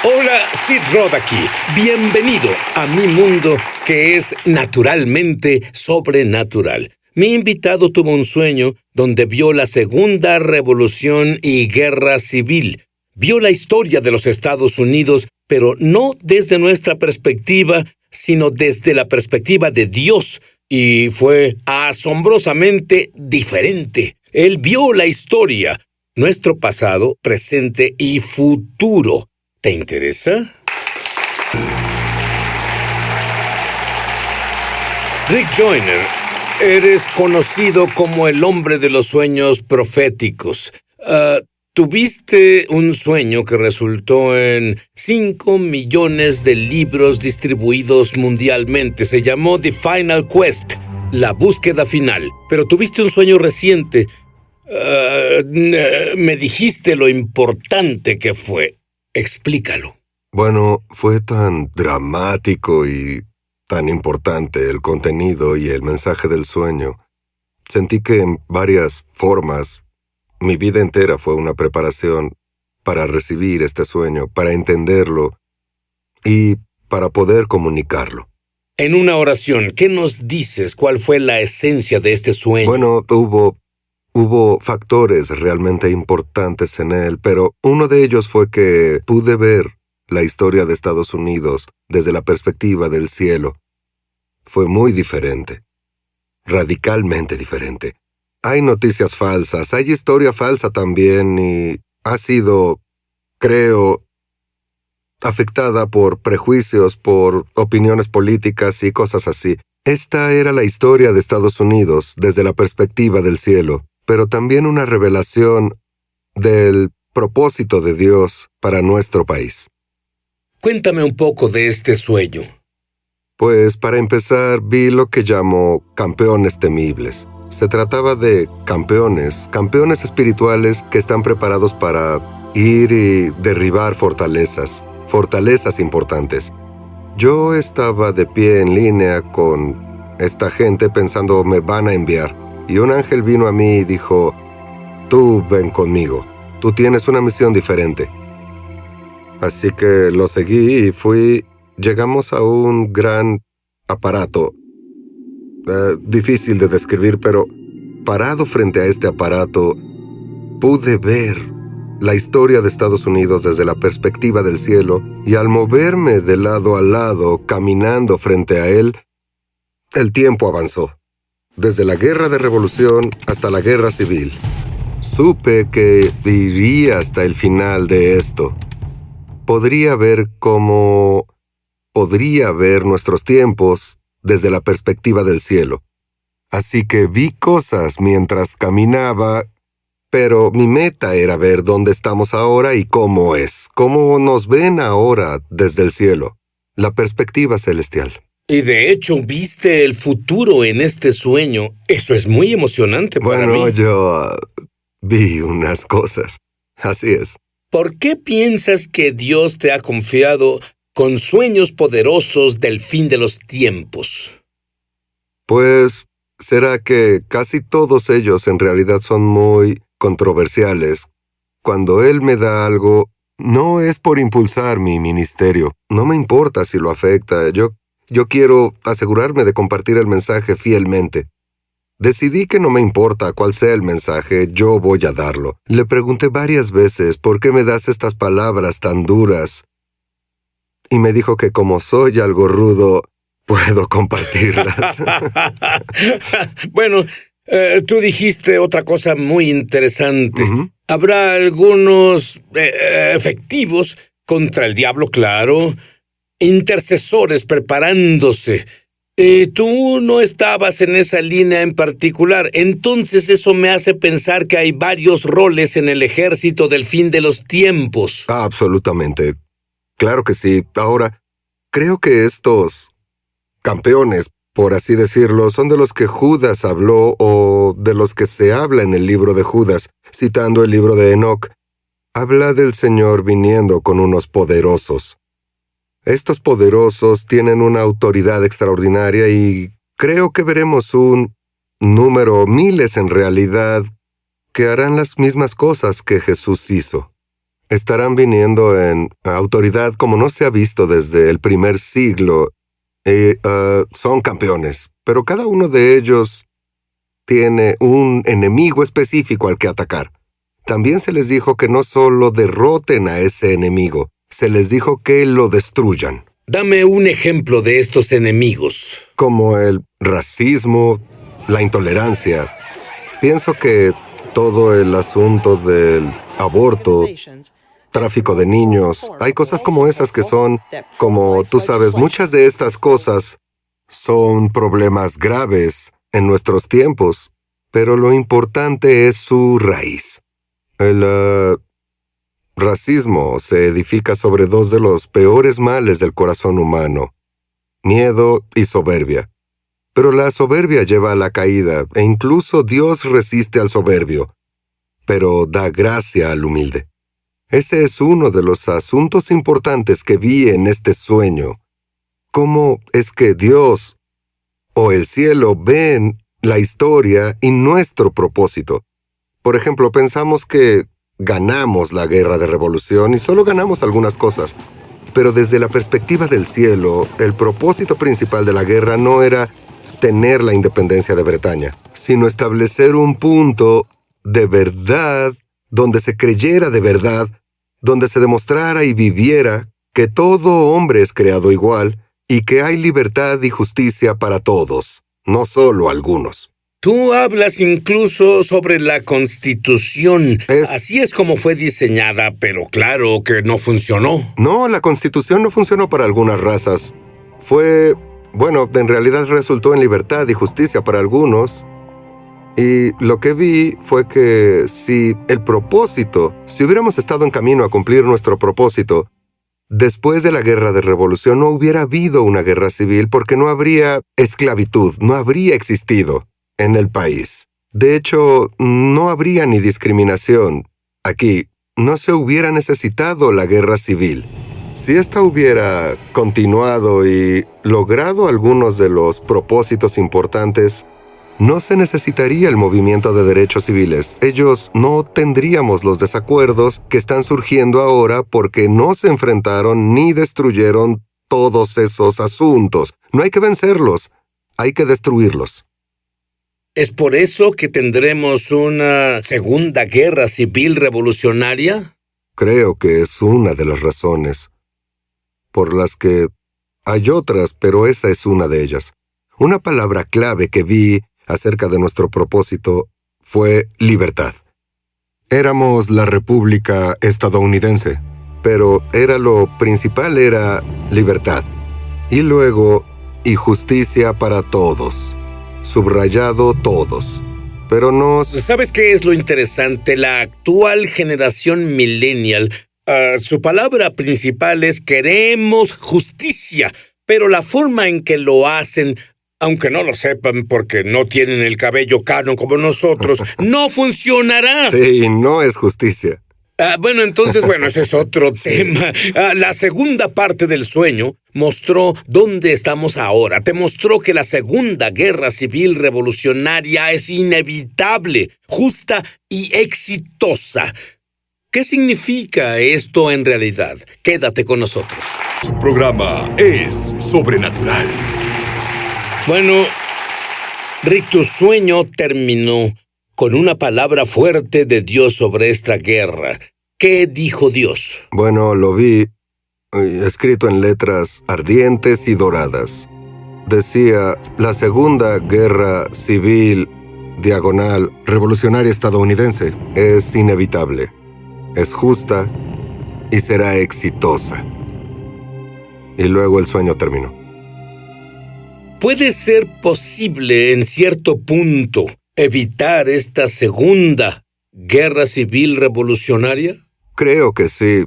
Hola, Sid Roth aquí. Bienvenido a mi mundo que es naturalmente sobrenatural. Mi invitado tuvo un sueño donde vio la Segunda Revolución y Guerra Civil. Vio la historia de los Estados Unidos, pero no desde nuestra perspectiva, sino desde la perspectiva de Dios. Y fue asombrosamente diferente. Él vio la historia, nuestro pasado, presente y futuro. ¿Te interesa? Rick Joyner, eres conocido como el hombre de los sueños proféticos. Tuviste un sueño que resultó en 5 millones de libros distribuidos mundialmente. Se llamó The Final Quest, la búsqueda final. Pero tuviste un sueño reciente. Me dijiste lo importante que fue. Explícalo. Bueno, fue tan dramático y tan importante el contenido y el mensaje del sueño. Sentí que en varias formas, mi vida entera fue una preparación para recibir este sueño, para entenderlo y para poder comunicarlo. En una oración, ¿qué nos dices? ¿Cuál fue la esencia de este sueño? Bueno, hubo factores realmente importantes en él, pero uno de ellos fue que pude ver la historia de Estados Unidos desde la perspectiva del cielo. Fue muy diferente, radicalmente diferente. Hay noticias falsas, hay historia falsa también y ha sido, creo, afectada por prejuicios, por opiniones políticas y cosas así. Esta era la historia de Estados Unidos desde la perspectiva del cielo, pero también una revelación del propósito de Dios para nuestro país. Cuéntame un poco de este sueño. Pues para empezar vi lo que llamo campeones temibles. Se trataba de campeones espirituales que están preparados para ir y derribar fortalezas importantes. Yo estaba de pie en línea con esta gente pensando me van a enviar. Y un ángel vino a mí y dijo, tú ven conmigo, tú tienes una misión diferente. Así que lo seguí y llegamos a un gran aparato. Difícil de describir, pero parado frente a este aparato, pude ver la historia de Estados Unidos desde la perspectiva del cielo, y al moverme de lado a lado, caminando frente a él, el tiempo avanzó. Desde la guerra de revolución hasta la guerra civil. Supe que iría hasta el final de esto. Podría ver nuestros tiempos desde la perspectiva del cielo. Así que vi cosas mientras caminaba, pero mi meta era ver dónde estamos ahora y cómo nos ven ahora desde el cielo, la perspectiva celestial. Y de hecho, viste el futuro en este sueño. Eso es muy emocionante para mí. Bueno, yo vi unas cosas. Así es. ¿Por qué piensas que Dios te ha confiado con sueños poderosos del fin de los tiempos? Pues, será que casi todos ellos en realidad son muy controversiales. Cuando Él me da algo, no es por impulsar mi ministerio. No me importa si lo afecta. Yo quiero asegurarme de compartir el mensaje fielmente. Decidí que no me importa cuál sea el mensaje, yo voy a darlo. Le pregunté varias veces, ¿por qué me das estas palabras tan duras? Y me dijo que como soy algo rudo, puedo compartirlas. Bueno, tú dijiste otra cosa muy interesante. Uh-huh. Habrá algunos efectivos contra el diablo, claro. Intercesores preparándose. Tú no estabas en esa línea en particular. Entonces eso me hace pensar que hay varios roles en el ejército del fin de los tiempos. Absolutamente. Claro que sí. Ahora, creo que estos campeones, por así decirlo, son de los que Judas habló o de los que se habla en el libro de Judas, citando el libro de Enoc. Habla del Señor viniendo con unos poderosos. Estos poderosos tienen una autoridad extraordinaria y creo que veremos un número, miles en realidad, que harán las mismas cosas que Jesús hizo. estarán viniendo en autoridad como no se ha visto desde el primer siglo. Son campeones, pero cada uno de ellos tiene un enemigo específico al que atacar. También se les dijo que no solo derroten a ese enemigo, se les dijo que lo destruyan. Dame un ejemplo de estos enemigos. Como el racismo, la intolerancia. Pienso que todo el asunto del aborto, tráfico de niños, hay cosas como esas que son, como tú sabes, muchas de estas cosas son problemas graves en nuestros tiempos, pero lo importante es su raíz. El racismo se edifica sobre dos de los peores males del corazón humano: miedo y soberbia. Pero la soberbia lleva a la caída, e incluso Dios resiste al soberbio, pero da gracia al humilde. Ese es uno de los asuntos importantes que vi en este sueño. ¿Cómo es que Dios o el cielo ven la historia y nuestro propósito? Por ejemplo, pensamos que ganamos la guerra de revolución y solo ganamos algunas cosas. Pero desde la perspectiva del cielo, el propósito principal de la guerra no era tener la independencia de Bretaña, sino establecer un punto de verdad donde se creyera de verdad, donde se demostrara y viviera que todo hombre es creado igual y que hay libertad y justicia para todos, no solo algunos. Tú hablas incluso sobre la Constitución. Así es como fue diseñada, pero claro que no funcionó. No, la Constitución no funcionó para algunas razas. En realidad resultó en libertad y justicia para algunos. Y lo que vi fue que si hubiéramos estado en camino a cumplir nuestro propósito, después de la guerra de revolución no hubiera habido una guerra civil porque no habría esclavitud, no habría existido en el país. De hecho, no habría ni discriminación. Aquí no se hubiera necesitado la guerra civil. Si esta hubiera continuado y logrado algunos de los propósitos importantes, no se necesitaría el movimiento de derechos civiles. No tendríamos los desacuerdos que están surgiendo ahora porque no se enfrentaron ni destruyeron todos esos asuntos. No hay que vencerlos, hay que destruirlos. ¿Es por eso que tendremos una segunda guerra civil revolucionaria? Creo que es una de las razones por las que hay otras, pero esa es una de ellas. Una palabra clave que vi acerca de nuestro propósito fue libertad. Éramos la República estadounidense, pero lo principal era libertad. Y luego, y justicia para todos. Subrayado todos. Pero ¿Sabes qué es lo interesante? La actual generación millennial, su palabra principal es queremos justicia, pero la forma en que lo hacen, aunque no lo sepan porque no tienen el cabello cano como nosotros, no funcionará. Sí, no es justicia. Ese es otro tema. La segunda parte del sueño mostró dónde estamos ahora. Te mostró que la segunda guerra civil revolucionaria es inevitable, justa y exitosa. ¿Qué significa esto en realidad? Quédate con nosotros. Su programa es sobrenatural. Bueno, Rick, tu sueño terminó con una palabra fuerte de Dios sobre esta guerra. ¿Qué dijo Dios? Bueno, lo vi escrito en letras ardientes y doradas. Decía, la Segunda Guerra Civil, revolucionaria estadounidense, es inevitable, es justa y será exitosa. Y luego el sueño terminó. ¿Puede ser posible, en cierto punto, evitar esta segunda guerra civil revolucionaria? Creo que sí.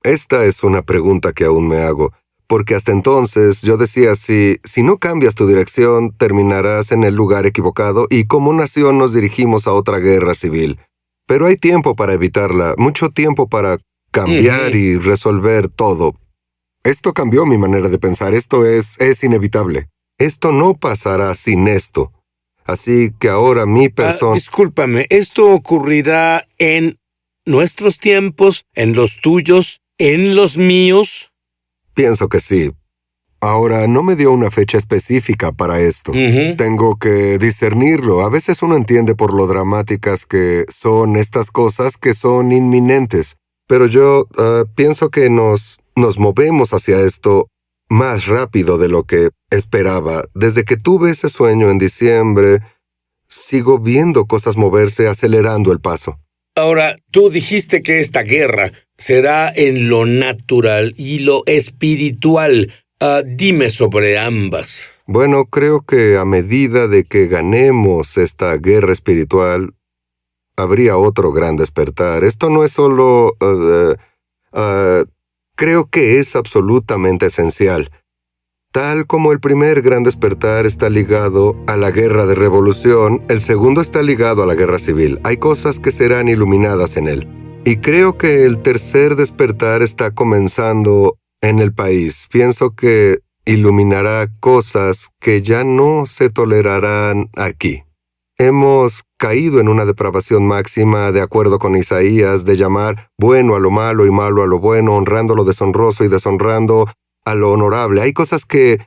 Esta es una pregunta que aún me hago, porque hasta entonces yo decía, si no cambias tu dirección, terminarás en el lugar equivocado y como nación nos dirigimos a otra guerra civil. Pero hay tiempo para evitarla, mucho tiempo para cambiar y resolver todo. Esto cambió mi manera de pensar, esto es inevitable. Esto no pasará sin esto. Así que ahora mi persona... Discúlpame, ¿esto ocurrirá en nuestros tiempos, en los tuyos, en los míos? Pienso que sí. Ahora, no me dio una fecha específica para esto. Tengo que discernirlo. A veces uno entiende por lo dramáticas que son estas cosas que son inminentes. Pero yo pienso que nos movemos hacia esto más rápido de lo que esperaba. Desde que tuve ese sueño en diciembre, sigo viendo cosas moverse acelerando el paso. Ahora, tú dijiste que esta guerra será en lo natural y lo espiritual. Dime sobre ambas. Bueno, creo que a medida de que ganemos esta guerra espiritual, habría otro gran despertar. Esto no es solo... creo que es absolutamente esencial. Tal como el primer gran despertar está ligado a la guerra de revolución, el segundo está ligado a la guerra civil. Hay cosas que serán iluminadas en él. Y creo que el tercer despertar está comenzando en el país. Pienso que iluminará cosas que ya no se tolerarán aquí. Hemos caído en una depravación máxima, de acuerdo con Isaías, de llamar bueno a lo malo y malo a lo bueno, honrando lo deshonroso y deshonrando a lo honorable. Hay cosas que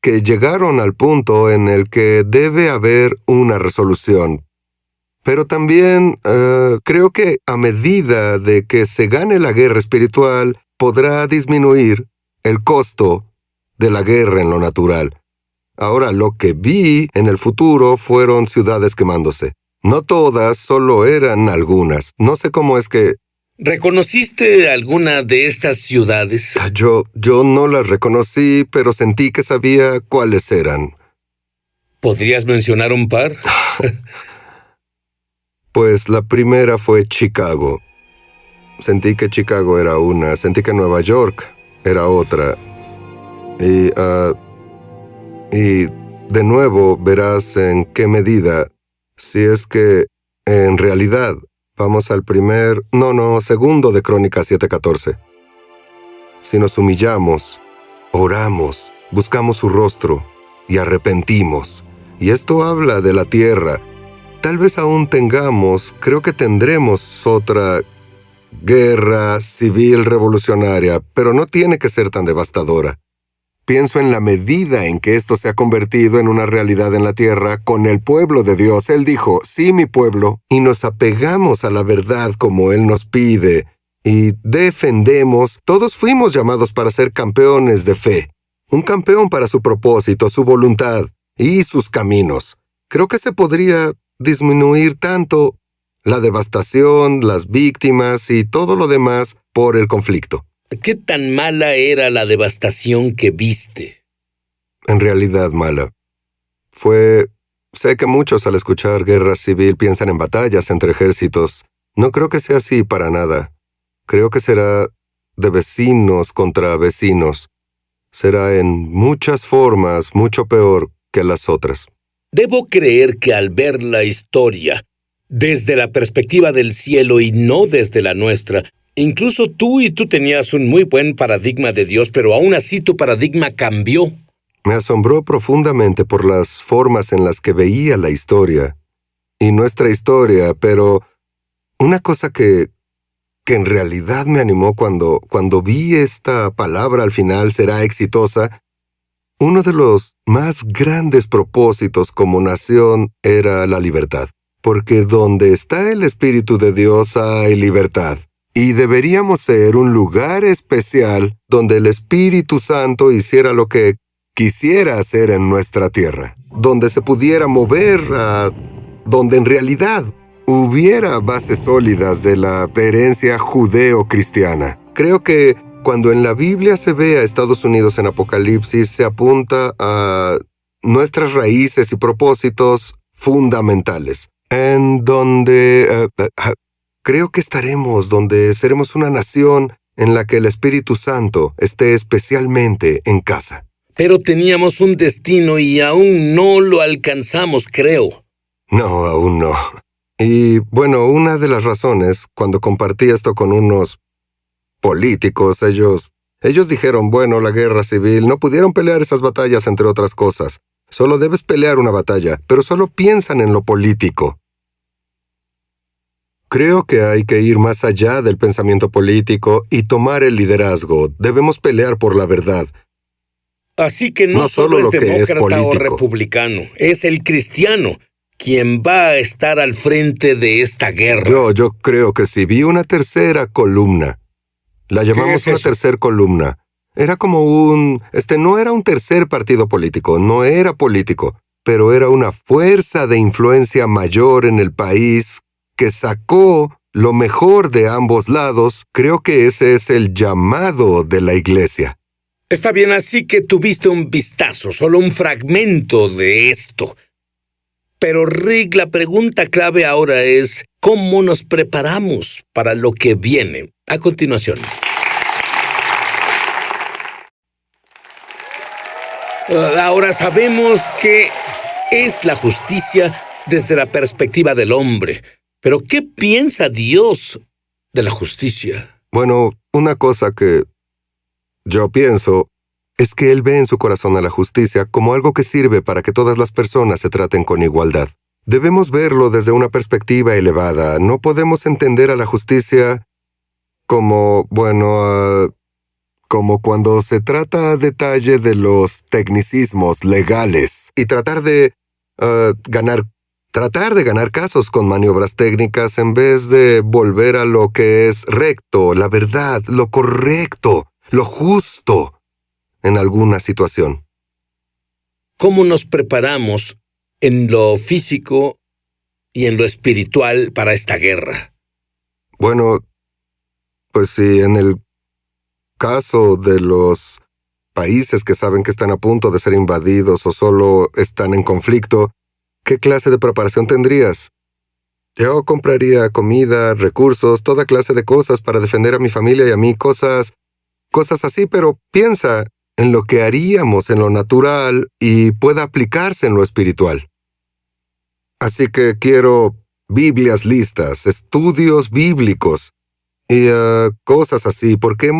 llegaron al punto en el que debe haber una resolución. Pero también creo que a medida de que se gane la guerra espiritual, podrá disminuir el costo de la guerra en lo natural. Ahora, lo que vi en el futuro fueron ciudades quemándose. No todas, solo eran algunas. No sé cómo es que... ¿Reconociste alguna de estas ciudades? Yo no las reconocí, pero sentí que sabía cuáles eran. ¿Podrías mencionar un par? Pues la primera fue Chicago. Sentí que Chicago era una, sentí que Nueva York era otra. Y de nuevo verás en qué medida, si es que en realidad vamos al segundo de Crónicas 7:14. Si nos humillamos, oramos, buscamos su rostro y arrepentimos. Y esto habla de la tierra. Tal vez aún creo que tendremos otra guerra civil revolucionaria, pero no tiene que ser tan devastadora. Pienso en la medida en que esto se ha convertido en una realidad en la tierra con el pueblo de Dios. Él dijo, sí, mi pueblo, y nos apegamos a la verdad como Él nos pide, y defendemos. Todos fuimos llamados para ser campeones de fe. Un campeón para su propósito, su voluntad y sus caminos. Creo que se podría disminuir tanto la devastación, las víctimas y todo lo demás por el conflicto. ¿Qué tan mala era la devastación que viste? En realidad mala. Sé que muchos al escuchar guerra civil piensan en batallas entre ejércitos. No creo que sea así para nada. Creo que será de vecinos contra vecinos. Será en muchas formas mucho peor que las otras. Debo creer que al ver la historia desde la perspectiva del cielo y no desde la nuestra, incluso tú tenías un muy buen paradigma de Dios, pero aún así tu paradigma cambió. Me asombró profundamente por las formas en las que veía la historia y nuestra historia, pero una cosa que en realidad me animó cuando vi esta palabra al final será exitosa. Uno de los más grandes propósitos como nación era la libertad, porque donde está el Espíritu de Dios hay libertad. Y deberíamos ser un lugar especial donde el Espíritu Santo hiciera lo que quisiera hacer en nuestra tierra, donde se pudiera mover donde en realidad hubiera bases sólidas de la herencia judeo-cristiana. Creo que cuando en la Biblia se ve a Estados Unidos en Apocalipsis, se apunta a nuestras raíces y propósitos fundamentales, en donde creo que estaremos donde seremos una nación en la que el Espíritu Santo esté especialmente en casa. Pero teníamos un destino y aún no lo alcanzamos, creo. No, aún no. Y bueno, una de las razones, cuando compartí esto con unos políticos, ellos dijeron, bueno, la guerra civil, no pudieron pelear esas batallas entre otras cosas. Solo debes pelear una batalla, pero solo piensan en lo político. Creo que hay que ir más allá del pensamiento político y tomar el liderazgo. Debemos pelear por la verdad. Así que no No solo solo es lo que es demócrata o político. republicano, es el cristiano quien va a estar al frente de esta guerra. Yo creo que sí. Vi una tercera columna. La llamamos es una eso? tercera columna. Era como no era un tercer partido político, no era político, pero era una fuerza de influencia mayor en el país que sacó lo mejor de ambos lados. Creo que ese es el llamado de la iglesia. Está bien, así que tuviste un vistazo, solo un fragmento de esto. Pero Rick, la pregunta clave ahora es, ¿cómo nos preparamos para lo que viene a continuación? Ahora sabemos que es la justicia desde la perspectiva del hombre. Pero ¿qué piensa Dios de la justicia? Bueno, una cosa que yo pienso es que Él ve en su corazón a la justicia como algo que sirve para que todas las personas se traten con igualdad. Debemos verlo desde una perspectiva elevada. No podemos entender a la justicia como, como cuando se trata a detalle de los tecnicismos legales y tratar de ganar casos con maniobras técnicas en vez de volver a lo que es recto, la verdad, lo correcto, lo justo en alguna situación. ¿Cómo nos preparamos en lo físico y en lo espiritual para esta guerra? Bueno, pues sí, en el caso de los países que saben que están a punto de ser invadidos o solo están en conflicto, ¿qué clase de preparación tendrías? Yo compraría comida, recursos, toda clase de cosas para defender a mi familia y a mí, cosas así, pero piensa en lo que haríamos en lo natural y pueda aplicarse en lo espiritual. Así que quiero Biblias listas, estudios bíblicos y cosas así, porque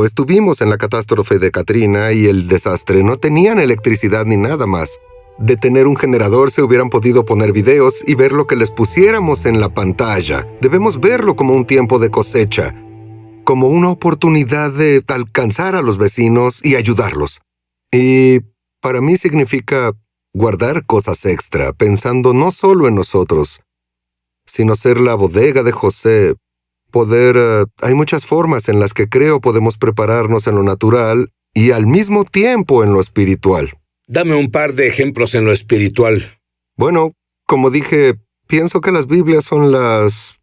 estuvimos en la catástrofe de Katrina y el desastre. No tenían electricidad ni nada más. De tener un generador se hubieran podido poner videos y ver lo que les pusiéramos en la pantalla. Debemos verlo como un tiempo de cosecha, como una oportunidad de alcanzar a los vecinos y ayudarlos. Y para mí significa guardar cosas extra, pensando no solo en nosotros, sino ser la bodega de José. Hay muchas formas en las que creo podemos prepararnos en lo natural y al mismo tiempo en lo espiritual. Dame un par de ejemplos en lo espiritual. Bueno, como dije, pienso que las Biblias son las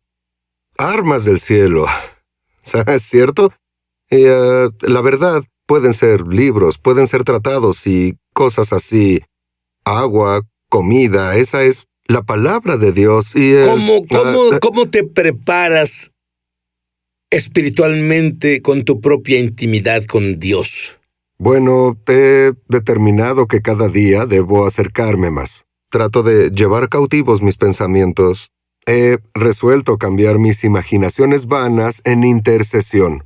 armas del cielo. ¿Es cierto? Y la verdad, pueden ser libros, pueden ser tratados y cosas así. Agua, comida, esa es la palabra de Dios. Y ¿Cómo te preparas espiritualmente con tu propia intimidad con Dios? Bueno, he determinado que cada día debo acercarme más. Trato de llevar cautivos mis pensamientos. He resuelto cambiar mis imaginaciones vanas en intercesión,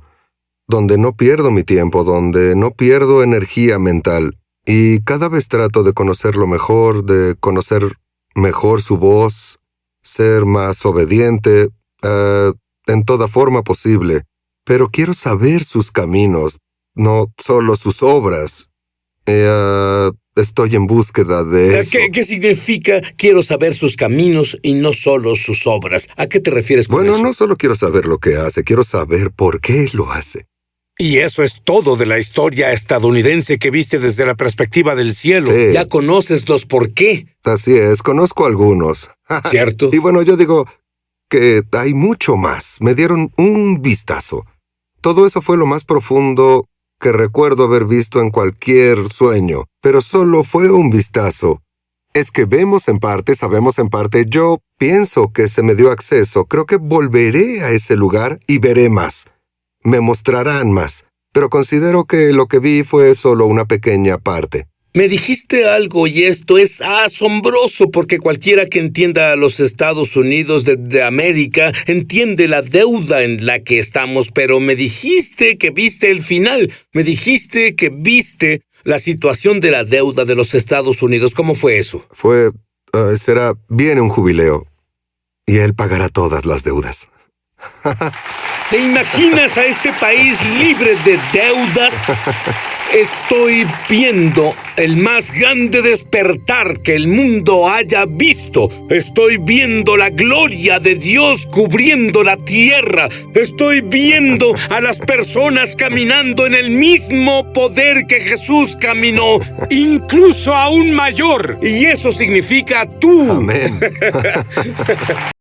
donde no pierdo mi tiempo, donde no pierdo energía mental. Y cada vez trato de conocerlo mejor, de conocer mejor su voz, ser más obediente, en toda forma posible. Pero quiero saber sus caminos, no solo sus obras. Estoy en búsqueda de eso. ¿Qué significa quiero saber sus caminos y no solo sus obras? ¿A qué te refieres con eso? Bueno, no solo quiero saber lo que hace, quiero saber por qué lo hace. Y eso es todo de la historia estadounidense que viste desde la perspectiva del cielo. Sí. Ya conoces los por qué. Así es, conozco algunos. ¿Cierto? Y bueno, yo digo que hay mucho más. Me dieron un vistazo. Todo eso fue lo más profundo que recuerdo haber visto en cualquier sueño, pero solo fue un vistazo. Es que vemos en parte, sabemos en parte. Yo pienso que se me dio acceso. Creo que volveré a ese lugar y veré más. Me mostrarán más, pero considero que lo que vi fue solo una pequeña parte. Me dijiste algo y esto es asombroso porque cualquiera que entienda a los Estados Unidos de América entiende la deuda en la que estamos, pero me dijiste que viste el final. Me dijiste que viste la situación de la deuda de los Estados Unidos. ¿Cómo fue eso? Viene un jubileo. y Él pagará todas las deudas. ¿Te imaginas a este país libre de deudas? Estoy viendo el más grande despertar que el mundo haya visto. Estoy viendo la gloria de Dios cubriendo la tierra. Estoy viendo a las personas caminando en el mismo poder que Jesús caminó, incluso aún mayor. Y eso significa tú. Amén.